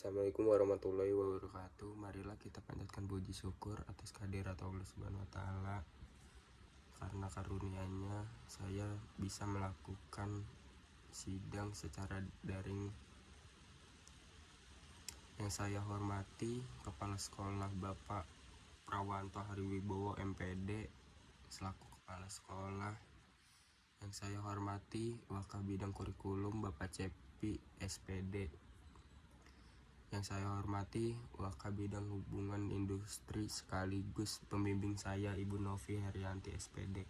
Assalamualaikum warahmatullahi wabarakatuh. Marilah kita panjatkan puji syukur atas kehadirat Allah Subhanahu wa Ta'ala. Karena karunia-Nya saya bisa melakukan sidang secara daring. Yang saya hormati Kepala Sekolah Bapak Prawanto Hariwibowo MPD selaku Kepala Sekolah. Yang saya hormati Wakabidang Kurikulum Bapak Cepi SPD. Yang saya hormati Wakabidang Hubungan Industri sekaligus pembimbing saya Ibu Novi Herianti SPD.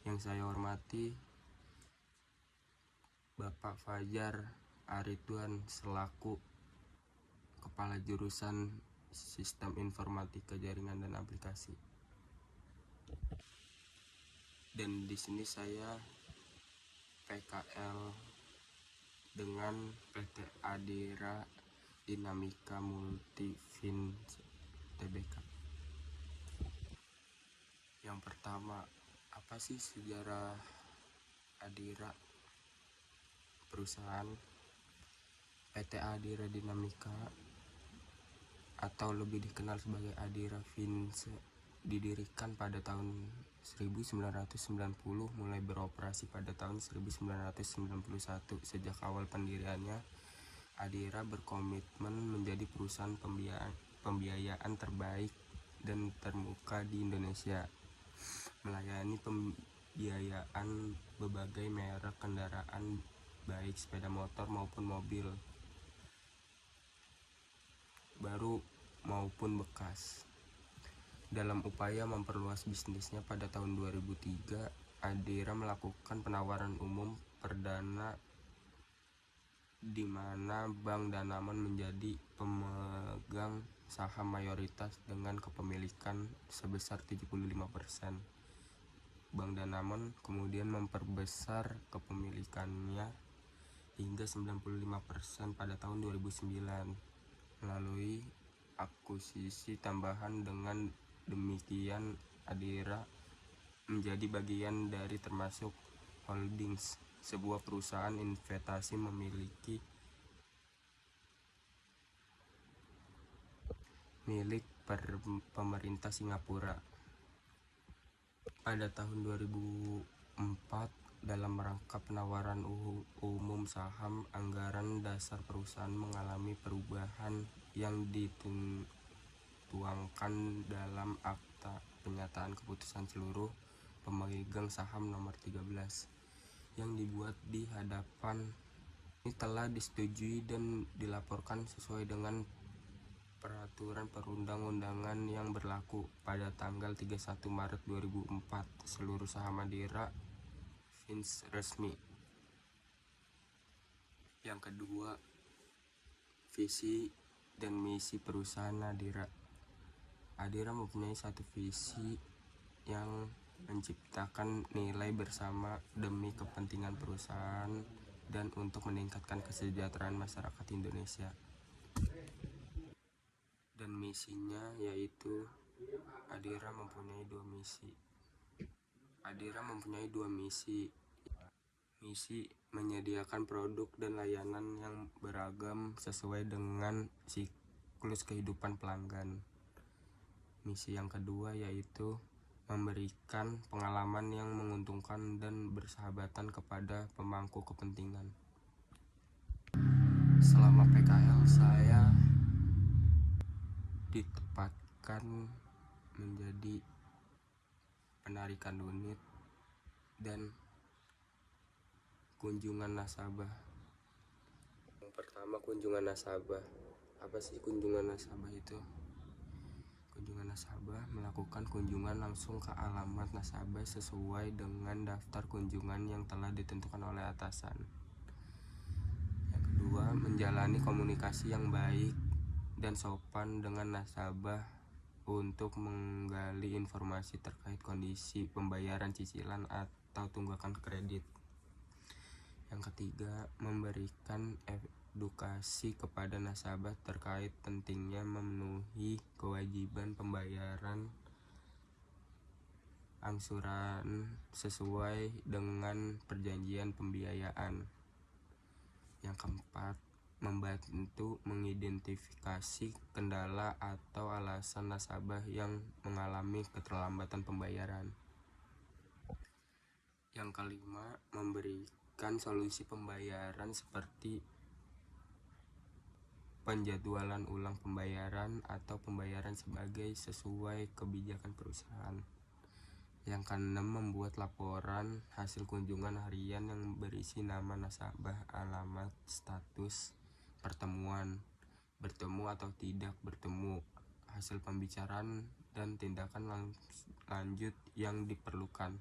Yang saya hormati Bapak Fajar Aridwan selaku Kepala Jurusan Sistem Informatika Jaringan dan Aplikasi. Dan di sini saya PKL dengan PT Adira Dinamika Multifins Tbk. Yang pertama, apa sih sejarah Adira? Perusahaan PT Adira Dinamika atau lebih dikenal sebagai Adira Fins didirikan pada tahun 1990, mulai beroperasi pada tahun 1991. Sejak awal pendiriannya, Adira berkomitmen menjadi perusahaan pembiayaan terbaik dan termuka di Indonesia, melayani pembiayaan berbagai merek kendaraan baik sepeda motor maupun mobil, baru maupun bekas. Dalam upaya memperluas bisnisnya pada tahun 2003, Adira melakukan penawaran umum perdana di mana Bank Danamon menjadi pemegang saham mayoritas dengan kepemilikan sebesar 75%. Bank Danamon kemudian memperbesar kepemilikannya hingga 95% pada tahun 2009 melalui akuisisi tambahan. Dengan demikian Adira menjadi bagian dari termasuk Holdings, sebuah perusahaan investasi milik pemerintah Singapura. Pada tahun 2004, dalam rangka penawaran umum saham, anggaran dasar perusahaan mengalami perubahan yang dituangkan dalam Akta Penyataan Keputusan Seluruh Pemegang Saham nomor 13 yang dibuat di hadapan ini telah disetujui dan dilaporkan sesuai dengan peraturan perundang-undangan yang berlaku pada tanggal 31 Maret 2004. Seluruh saham Adira Fins resmi. Yang kedua, visi dan misi perusahaan Adira. Adira mempunyai satu visi yang menciptakan nilai bersama demi kepentingan perusahaan dan untuk meningkatkan kesejahteraan masyarakat Indonesia. Dan misinya yaitu Adira mempunyai dua misi. Misi menyediakan produk dan layanan yang beragam sesuai dengan siklus kehidupan pelanggan. Misi yang kedua yaitu memberikan pengalaman yang menguntungkan dan bersahabatan kepada pemangku kepentingan. Selama PKL saya ditempatkan menjadi penarikan unit dan kunjungan nasabah. Yang pertama, kunjungan nasabah. Apa sih kunjungan nasabah itu? Kunjungan nasabah melakukan kunjungan langsung ke alamat nasabah sesuai dengan daftar kunjungan yang telah ditentukan oleh atasan. Yang kedua, menjalani komunikasi yang baik dan sopan dengan nasabah untuk menggali informasi terkait kondisi pembayaran cicilan atau tunggakan kredit. Yang ketiga, memberikan edukasi kepada nasabah terkait pentingnya memenuhi kewajiban pembayaran angsuran sesuai dengan perjanjian pembiayaan. Yang keempat, membantu mengidentifikasi kendala atau alasan nasabah yang mengalami keterlambatan pembayaran. Yang kelima, memberikan solusi pembayaran seperti penjadwalan ulang pembayaran atau pembayaran sebagai sesuai kebijakan perusahaan. Yang keenam, membuat laporan hasil kunjungan harian yang berisi nama nasabah, alamat, status pertemuan, bertemu atau tidak bertemu, hasil pembicaraan, dan tindakan lanjut yang diperlukan.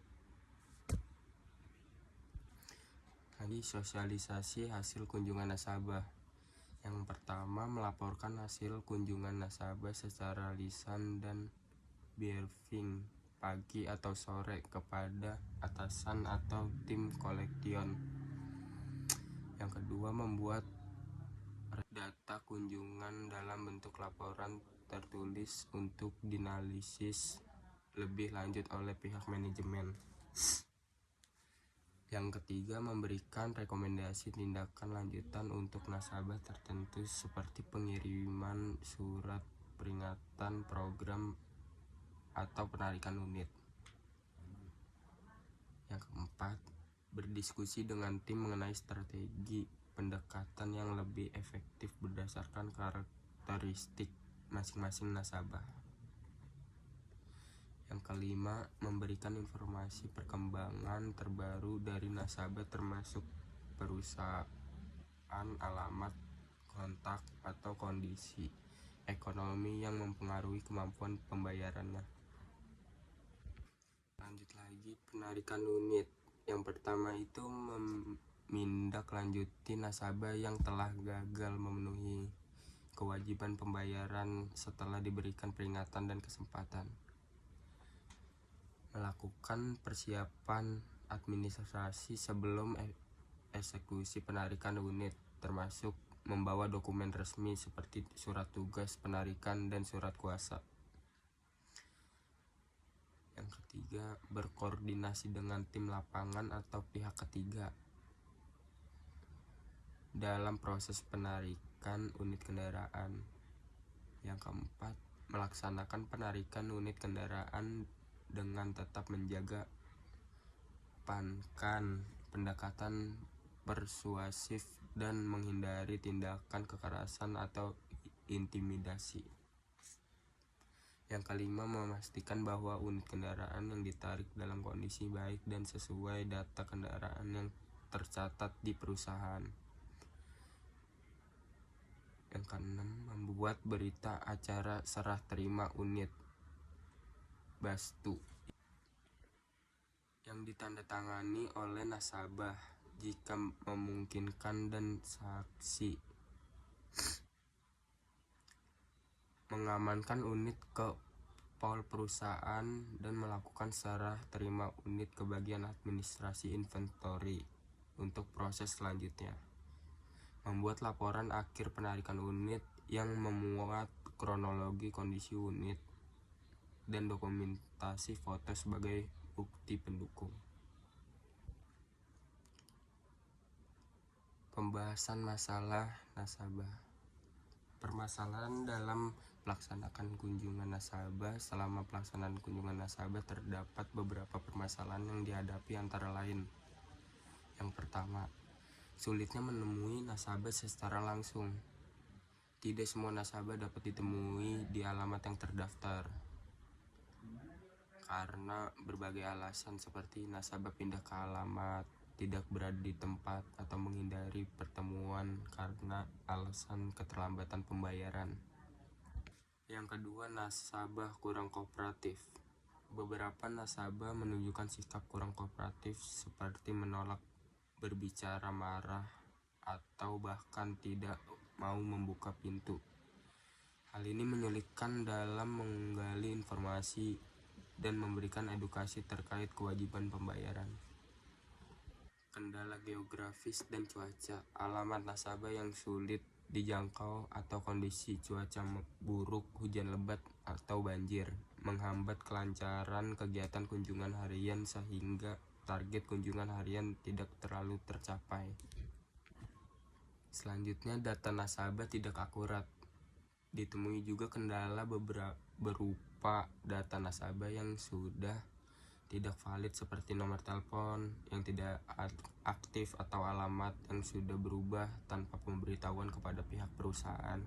Lagi, sosialisasi hasil kunjungan nasabah. Yang pertama, melaporkan hasil kunjungan nasabah secara lisan dan briefing pagi atau sore kepada atasan atau tim koleksion. Yang kedua, membuat data kunjungan dalam bentuk laporan tertulis untuk dianalisis lebih lanjut oleh pihak manajemen. Yang ketiga, memberikan rekomendasi tindakan lanjutan untuk nasabah tertentu seperti pengiriman surat peringatan program atau penarikan unit. Yang keempat, berdiskusi dengan tim mengenai strategi pendekatan yang lebih efektif berdasarkan karakteristik masing-masing nasabah. Yang kelima, memberikan informasi perkembangan terbaru dari nasabah termasuk perusahaan, alamat, kontak, atau kondisi ekonomi yang mempengaruhi kemampuan pembayarannya. Lanjut lagi, penarikan unit. Yang pertama itu menindaklanjuti nasabah yang telah gagal memenuhi kewajiban pembayaran setelah diberikan peringatan dan kesempatan. Melakukan persiapan administrasi sebelum eksekusi penarikan unit, termasuk membawa dokumen resmi seperti surat tugas penarikan dan surat kuasa. Yang ketiga, berkoordinasi dengan tim lapangan atau pihak ketiga dalam proses penarikan unit kendaraan. Yang keempat, melaksanakan penarikan unit kendaraan dengan tetap menjaga pendekatan persuasif dan menghindari tindakan kekerasan atau intimidasi. Yang kelima, memastikan bahwa unit kendaraan yang ditarik dalam kondisi baik dan sesuai data kendaraan yang tercatat di perusahaan. Yang keenam, membuat berita acara serah terima unit BASTU yang ditandatangani oleh nasabah jika memungkinkan dan saksi. Mengamankan unit ke pol perusahaan dan melakukan serah terima unit ke bagian administrasi inventory untuk proses selanjutnya. Membuat laporan akhir penarikan unit yang memuat kronologi kondisi unit dan dokumentasi foto sebagai bukti pendukung. Pembahasan masalah nasabah. Permasalahan dalam melaksanakan kunjungan nasabah. Selama pelaksanaan kunjungan nasabah terdapat beberapa permasalahan yang dihadapi, antara lain. Yang pertama, sulitnya menemui nasabah secara langsung. Tidak semua nasabah dapat ditemui di alamat yang terdaftar karena berbagai alasan seperti nasabah pindah ke alamat, tidak berada di tempat, atau menghindari pertemuan karena alasan keterlambatan pembayaran. Yang kedua, nasabah kurang kooperatif. Beberapa nasabah menunjukkan sikap kurang kooperatif seperti menolak berbicara, marah, atau bahkan tidak mau membuka pintu. Hal ini menyulitkan dalam menggali informasi dan memberikan edukasi terkait kewajiban pembayaran. Kendala geografis dan cuaca. Alamat nasabah yang sulit dijangkau atau kondisi cuaca buruk, hujan lebat, atau banjir menghambat kelancaran kegiatan kunjungan harian sehingga target kunjungan harian tidak terlalu tercapai. Selanjutnya, data nasabah tidak akurat. Ditemui juga kendala berupa data nasabah yang sudah tidak valid seperti nomor telepon yang tidak aktif atau alamat yang sudah berubah tanpa pemberitahuan kepada pihak perusahaan.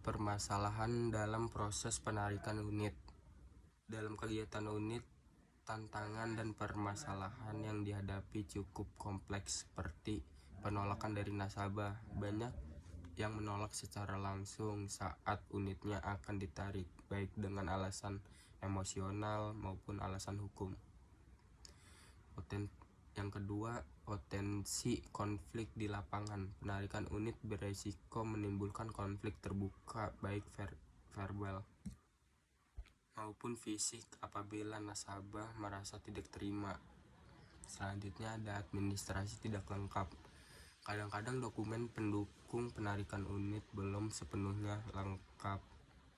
Permasalahan dalam proses penarikan unit. Dalam kegiatan unit, tantangan dan permasalahan yang dihadapi cukup kompleks seperti penolakan dari nasabah. Banyak yang menolak secara langsung saat unitnya akan ditarik, baik dengan alasan emosional maupun alasan hukum. Yang kedua, potensi konflik di lapangan. Penarikan unit beresiko menimbulkan konflik terbuka baik verbal maupun fisik apabila nasabah merasa tidak terima. Selanjutnya ada administrasi tidak lengkap. Kadang-kadang dokumen pendukung penarikan unit belum sepenuhnya lengkap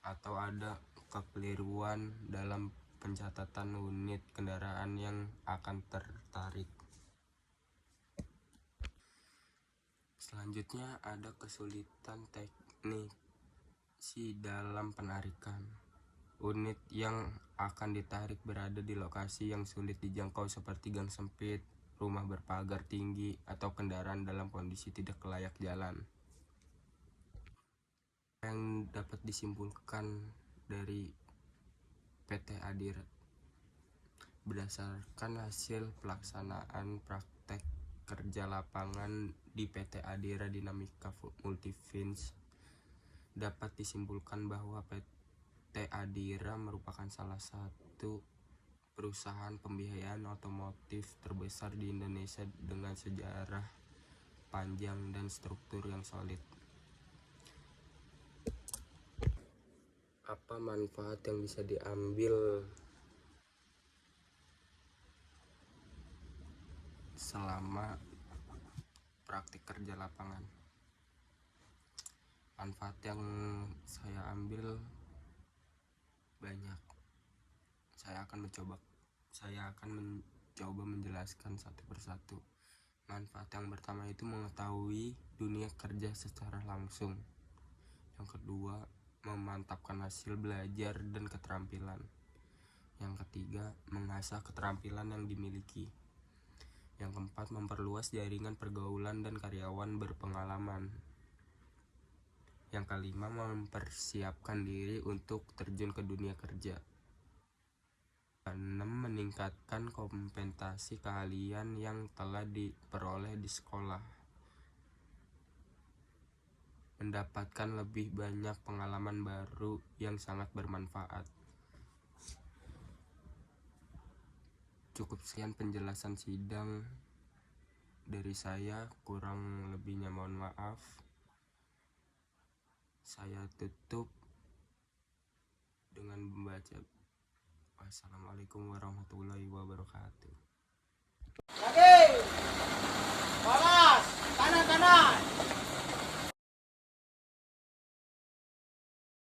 atau ada kekeliruan dalam pencatatan unit kendaraan yang akan tertarik. Selanjutnya ada kesulitan teknik dalam penarikan. Unit yang akan ditarik berada di lokasi yang sulit dijangkau seperti gang sempit, rumah berpagar tinggi, atau kendaraan dalam kondisi tidak layak jalan. Yang dapat disimpulkan dari PT Adira berdasarkan hasil pelaksanaan praktek kerja lapangan di PT Adira Dinamika Multivins, dapat disimpulkan bahwa PT Adira merupakan salah satu perusahaan pembiayaan otomotif terbesar di Indonesia dengan sejarah panjang dan struktur yang solid. Apa manfaat yang bisa diambil selama praktik kerja lapangan? Manfaat yang saya ambil banyak. Saya akan mencoba menjelaskan satu persatu. Manfaat yang pertama itu mengetahui dunia kerja secara langsung. Yang kedua, memantapkan hasil belajar dan keterampilan. Yang ketiga, mengasah keterampilan yang dimiliki. Yang keempat, memperluas jaringan pergaulan dan karyawan berpengalaman. Yang kelima, mempersiapkan diri untuk terjun ke dunia kerja. Keenam, meningkatkan kompetensi keahlian yang telah diperoleh di sekolah. Mendapatkan lebih banyak pengalaman baru yang sangat bermanfaat. Cukup sekian penjelasan sidang dari saya, kurang lebihnya mohon maaf. Saya tutup dengan membaca. Wassalamualaikum warahmatullahi wabarakatuh.